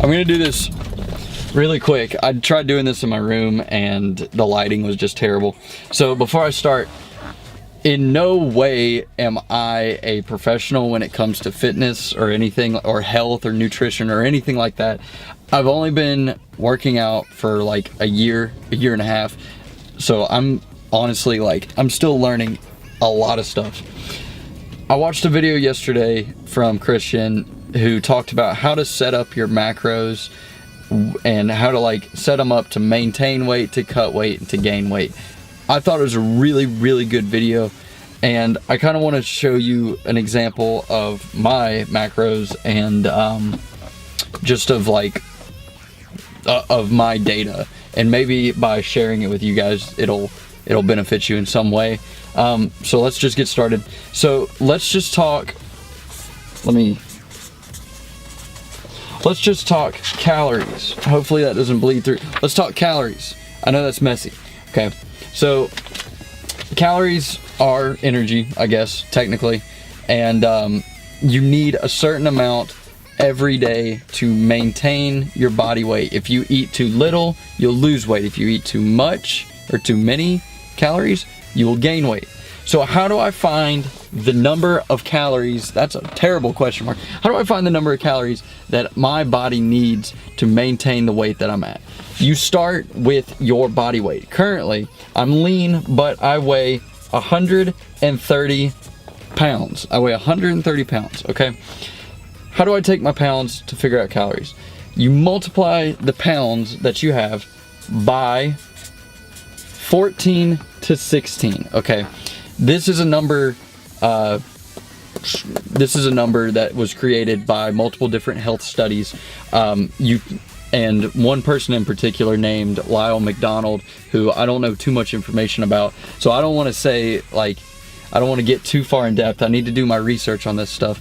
I'm gonna do this really quick. I tried doing this in my room and the lighting was just terrible. So before I start, in no way am I a professional when it comes to fitness or anything, or health or nutrition or anything like that. I've only been working out for like a year and a half. So I'm honestly like, I'm still learning a lot of stuff. I watched a video yesterday from Christian who talked about how to set up your macros and how to like set them up to maintain weight, to cut weight, and to gain weight. I thought it was a really good video, and I kind of want to show you an example of my macros and just of like of my data, and maybe by sharing it with you guys it'll benefit you in some way. So let's just get started. So let's just talk calories. Hopefully that doesn't bleed through. Let's talk calories. I know that's messy. Okay, so calories are energy, I guess, technically, and you need a certain amount every day to maintain your body weight. If you eat too little, you'll lose weight. If you eat too much or too many calories, you will gain weight. So how do I find the number of calories? That's a terrible question mark. How do I find the number of calories that my body needs to maintain the weight that I'm at? You start with your body weight. Currently, I'm lean, but I weigh 130 pounds. I weigh 130 pounds, okay? How do I take my pounds to figure out calories? You multiply the pounds that you have by 14 to 16, okay? This is a number that was created by multiple different health studies. And one person in particular named Lyle McDonald, who I don't know too much information about. So I don't want to say, like, I don't want to get too far in depth. I need to do my research on this stuff.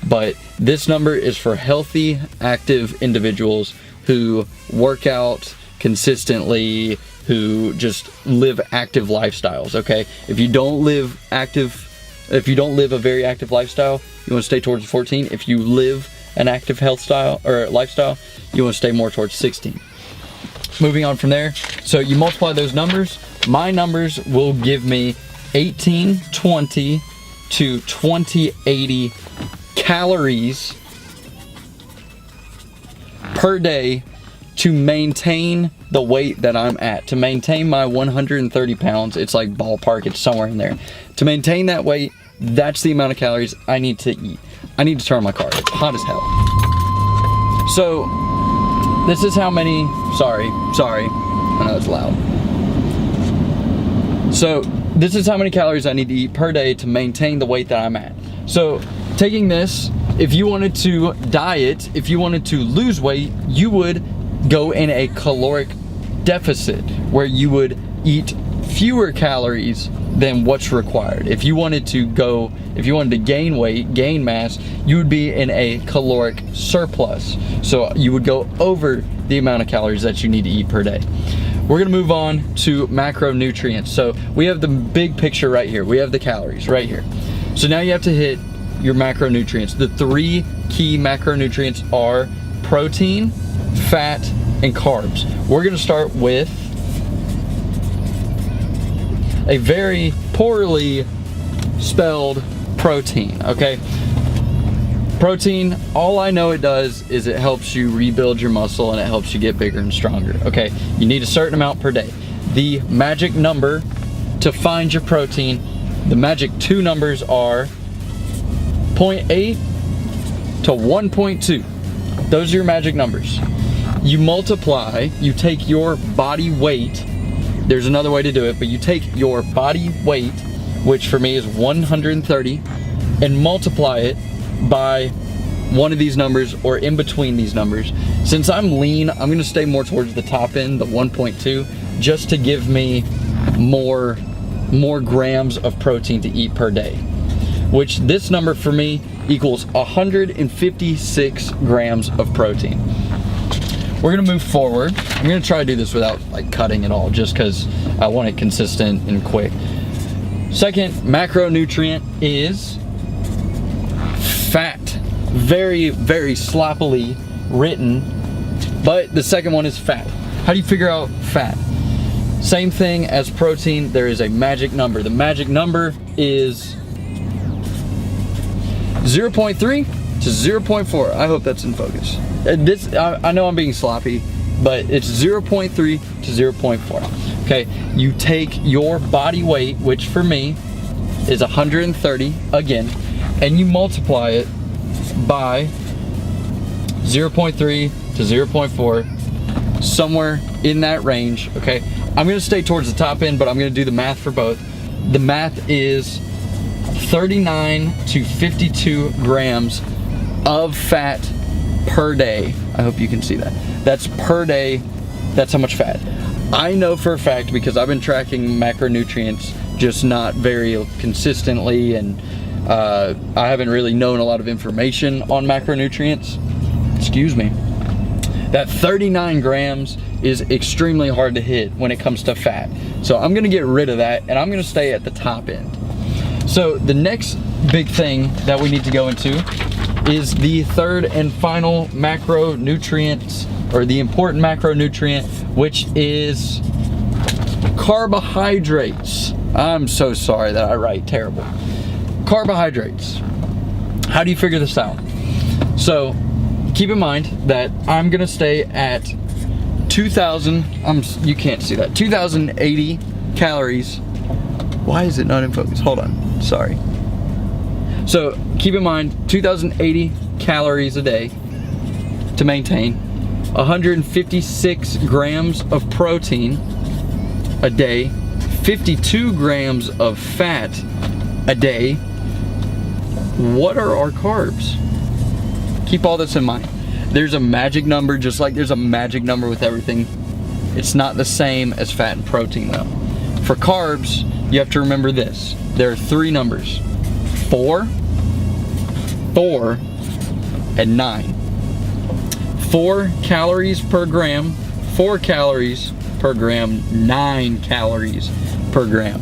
But this number is for healthy, active individuals who work out consistently, who just live active lifestyles, okay? If you don't live a very active lifestyle, you want to stay towards 14. If you live an active health style or lifestyle, you want to stay more towards 16. Moving on from there, so you multiply those numbers. My numbers will give me 1820 to 2080 calories per day to maintain the weight that I'm at. To maintain my 130 pounds, it's like ballpark, it's somewhere in there. To maintain that weight, that's the amount of calories I need to eat. I need to turn on my car, it's hot as hell. So, this is how many, sorry, I know it's loud. So, this is how many calories I need to eat per day to maintain the weight that I'm at. So, taking this, if you wanted to diet, if you wanted to lose weight, you would go in a caloric deficit where you would eat fewer calories than what's required. If you wanted to gain weight, gain mass, you would be in a caloric surplus. So you would go over the amount of calories that you need to eat per day. We're gonna move on to macronutrients. So we have the big picture right here. We have the calories right here. So now you have to hit your macronutrients. The three key macronutrients are protein, fat, and carbs. We're gonna start with a very poorly spelled protein, okay? Protein, all I know it does is it helps you rebuild your muscle and it helps you get bigger and stronger, okay? You need a certain amount per day. The magic number to find your protein, the magic two numbers are 0.8 to 1.2. Those are your magic numbers. You multiply, you take your body weight, there's another way to do it, but you take your body weight, which for me is 130, and multiply it by one of these numbers or in between these numbers. Since I'm lean, I'm gonna stay more towards the top end, the 1.2, just to give me more grams of protein to eat per day, which this number for me equals 156 grams of protein. We're gonna move forward. I'm gonna try to do this without like cutting it all, just because I want it consistent and quick. Second macronutrient is fat. Very, very sloppily written But the second one is fat. How do you figure out fat? Same thing as protein, there is a magic number. The magic number is 0.3 to 0.4. I hope that's in focus. I know I'm being sloppy, but it's 0.3 to 0.4. Okay, you take your body weight, which for me is 130 again, and you multiply it by 0.3 to 0.4, somewhere in that range. Okay, I'm gonna stay towards the top end, but I'm gonna do the math for both. The math is 39 to 52 grams of fat per day. I hope you can see that. That's per day. That's how much fat. I know for a fact, because I've been tracking macronutrients, just not very consistently, and I haven't really known a lot of information on macronutrients. Excuse me. That 39 grams is extremely hard to hit when it comes to fat. So I'm gonna get rid of that, and I'm gonna stay at the top end. So the next big thing that we need to go into is the third and final macronutrient, or the important macronutrient, which is carbohydrates. I'm so sorry that I write terrible. Carbohydrates. How do you figure this out? So keep in mind that I'm gonna stay at 2,000, you can't see that, 2,080 calories. Why is it not in focus? Hold on, sorry. So keep in mind, 2,080 calories a day to maintain, 156 grams of protein a day, 52 grams of fat a day. What are our carbs? Keep all this in mind. There's a magic number, just like there's a magic number with everything. It's not the same as fat and protein though. For carbs, you have to remember this. There are three numbers: 4, 4, and 9. 4 calories per gram, 4 calories per gram, 9 calories per gram.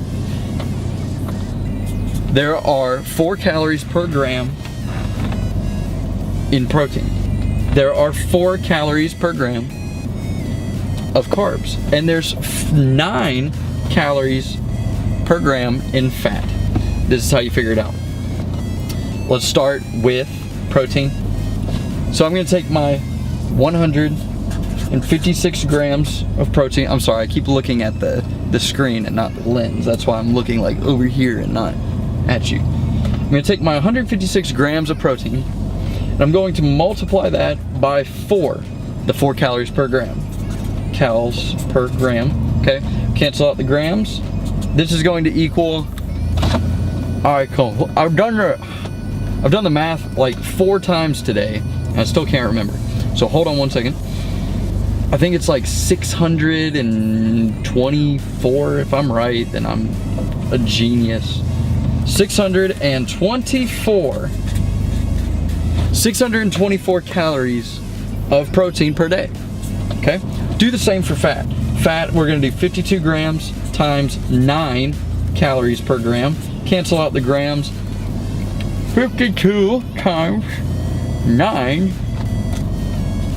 There are 4 calories per gram in protein. There are 4 calories per gram of carbs, and there's 9 calories per gram in fat. This is how you figure it out. Let's start with protein. So I'm gonna take my 156 grams of protein. I'm sorry, I keep looking at the screen and not the lens. That's why I'm looking like over here and not at you. I'm gonna take my 156 grams of protein, and I'm going to multiply that by 4, the 4 calories per gram. Calories per gram, okay? Cancel out the grams. This is going to equal, all right, cool. I've done the math like 4 times today, and I still can't remember. So hold on one second. I think it's like 624, if I'm right, then I'm a genius. 624 calories of protein per day, okay? Do the same for fat. Fat, we're gonna do 52 grams times 9 calories per gram. Cancel out the grams. 52 times 9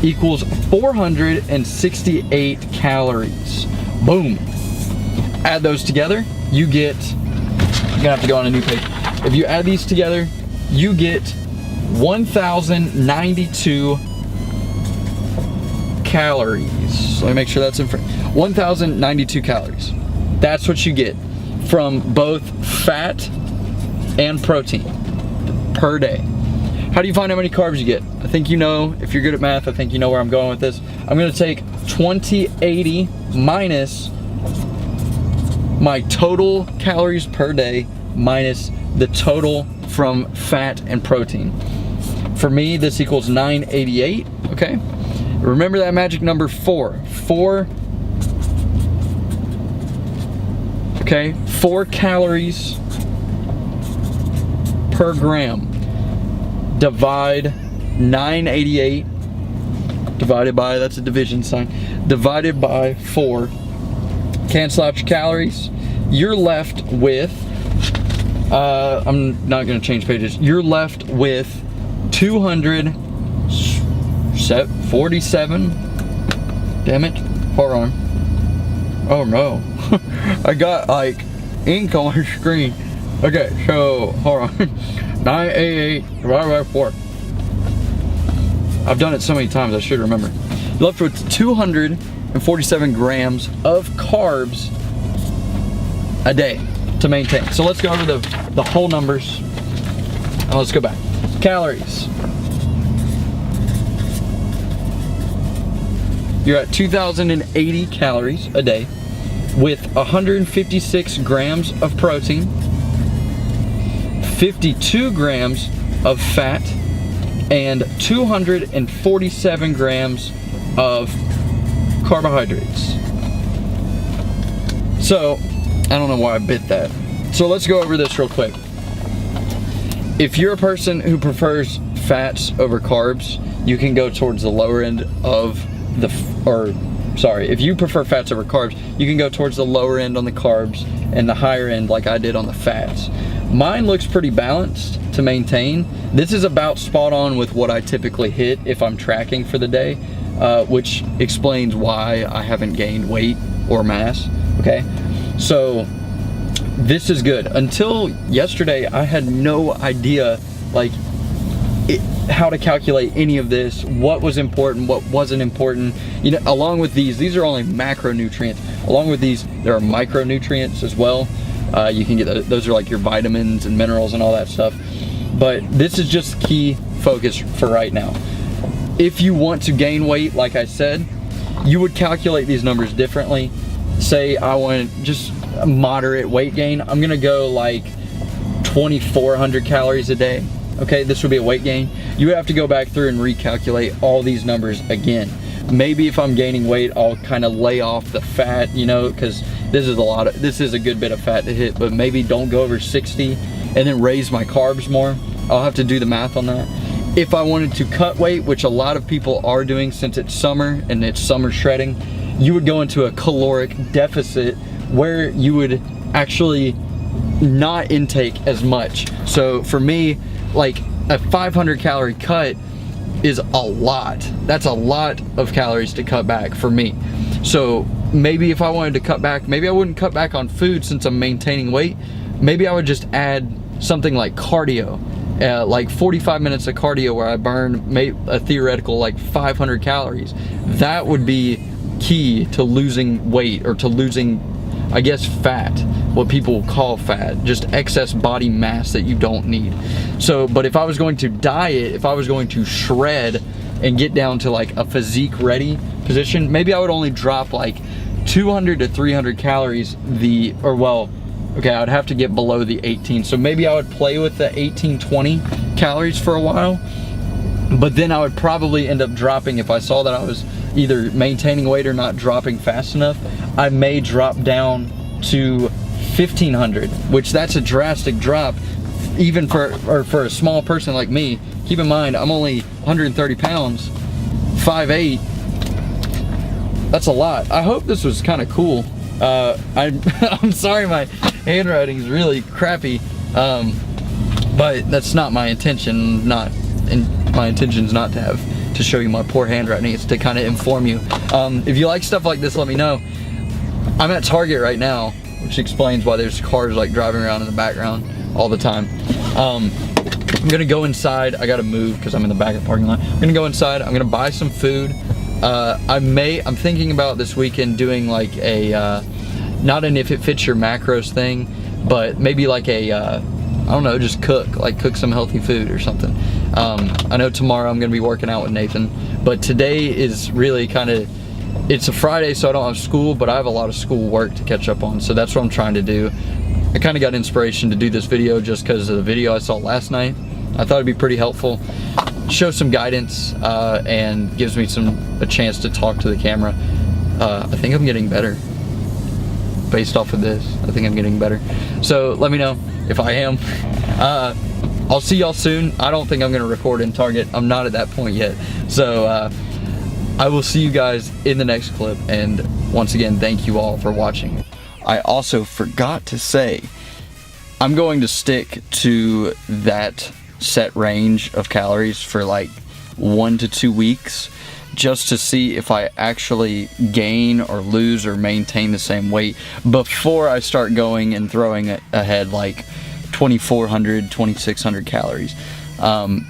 equals 468 calories. Boom. Add those together, you get, you're gonna have to go on a new page. If you add these together, you get 1,092 calories. Let me make sure that's in front. 1,092 calories. That's what you get from both fat and protein per day. How do you find how many carbs you get? I think you know, if you're good at math, I think you know where I'm going with this. I'm gonna take 2080 minus my total calories per day minus the total from fat and protein. For me, this equals 988, okay? Remember that magic number 4. 4, okay? 4 calories per gram. Divide 988 divided by, that's a division sign, divided by 4. Cancel out your calories. You're left with, I'm not gonna change pages. You're left with 247 Damn it. Hold on. Oh no. I got like ink on my screen. Okay, so hold on. 988 divided by 4. I've done it so many times I should remember. You're left with 247 grams of carbs a day to maintain. So let's go over the whole numbers. And let's go back. Calories. You're at 2,080 calories a day with 156 grams of protein, 52 grams of fat, and 247 grams of carbohydrates. So, I don't know why I bit that. So let's go over this real quick. If you're a person who prefers fats over carbs, you can go towards the lower end of if you prefer fats over carbs, you can go towards the lower end on the carbs and the higher end like I did on the fats. Mine looks pretty balanced to maintain. This is about spot on with what I typically hit if I'm tracking for the day, which explains why I haven't gained weight or mass, okay? So this is good. Until yesterday, I had no idea like how to calculate any of this, what was important, what wasn't important. You know, along with these are only macronutrients. Along with these, there are micronutrients as well. You can get those are like your vitamins and minerals and all that stuff. But this is just key focus for right now. If you want to gain weight, like I said, you would calculate these numbers differently. Say I want just a moderate weight gain. I'm gonna go like 2,400 calories a day. Okay, this would be a weight gain. You would have to go back through and recalculate all these numbers again. Maybe if I'm gaining weight, I'll kind of lay off the fat, you know, because this is a good bit of fat to hit, but maybe don't go over 60 and then raise my carbs more. I'll have to do the math on that. If I wanted to cut weight, which a lot of people are doing since it's summer and it's summer shredding, you would go into a caloric deficit where you would actually not intake as much. So for me, like a 500 calorie cut is a lot. That's a lot of calories to cut back for me. So maybe if I wanted to cut back, maybe I wouldn't cut back on food since I'm maintaining weight. Maybe I would just add something like cardio, like 45 minutes of cardio where I burn a theoretical like 500 calories. That would be key to losing weight, or to losing, I guess, fat, what people call fat, just excess body mass that you don't need. So, but if I was going to diet, if I was going to shred and get down to like a physique ready position, maybe I would only drop like 200 to 300 calories I'd have to get below the 18. So maybe I would play with the 18-20 calories for a while, but then I would probably end up dropping, if I saw that I was either maintaining weight or not dropping fast enough, I may drop down to 1,500, which that's a drastic drop, even for a small person like me. Keep in mind, I'm only 130 pounds, 5'8". That's a lot. I hope this was kind of cool. I'm sorry my handwriting is really crappy, but that's not my intention. My intention is not to show you my poor handwriting. It's to kind of inform you. If you like stuff like this, let me know. I'm at Target right now, which explains why there's cars like driving around in the background all the time. I'm gonna go inside. I gotta move because I'm in the back of the parking lot. I'm gonna go inside. I'm gonna buy some food. I'm thinking about this weekend doing like a, not an if it fits your macros thing, but maybe like a, I don't know, just cook some healthy food or something. I know tomorrow I'm gonna be working out with Nathan, but today is really it's a Friday, so I don't have school, but I have a lot of school work to catch up on, so that's what I'm trying to do. I kind of got inspiration to do this video just because of the video I saw last night. I thought it'd be pretty helpful, show some guidance, and gives me a chance to talk to the camera. I think I'm getting better based off of this. I think I'm getting better. So let me know if I am. I'll see y'all soon. I don't think I'm gonna record in Target. I'm not at that point yet. So I will see you guys in the next clip, and once again, thank you all for watching. I also forgot to say, I'm going to stick to that set range of calories for like 1 to 2 weeks, just to see if I actually gain or lose or maintain the same weight before I start going and throwing ahead like 2,400, 2,600 calories.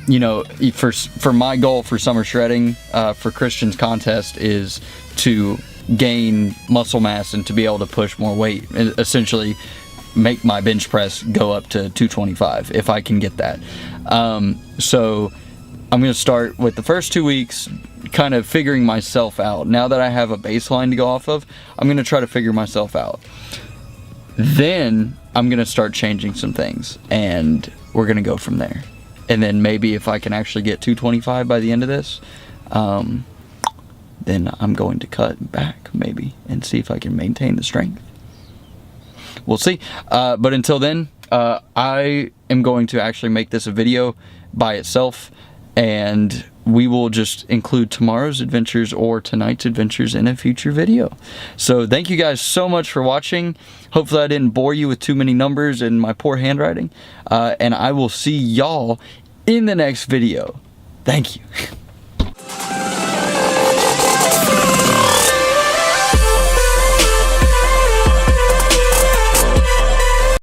You know, for my goal for summer shredding, for Christian's contest, is to gain muscle mass and to be able to push more weight, essentially make my bench press go up to 225 if I can get that. So I'm going to start with the first 2 weeks kind of figuring myself out. Now that I have a baseline to go off of, I'm going to try to figure myself out. Then I'm going to start changing some things, and we're going to go from there. And then maybe if I can actually get 225 by the end of this, then I'm going to cut back maybe and see if I can maintain the strength. We'll see. But until then, I am going to actually make this a video by itself, and we will just include tomorrow's adventures or tonight's adventures in a future video. So thank you guys so much for watching. Hopefully I didn't bore you with too many numbers and my poor handwriting. And I will see y'all in the next video. Thank you.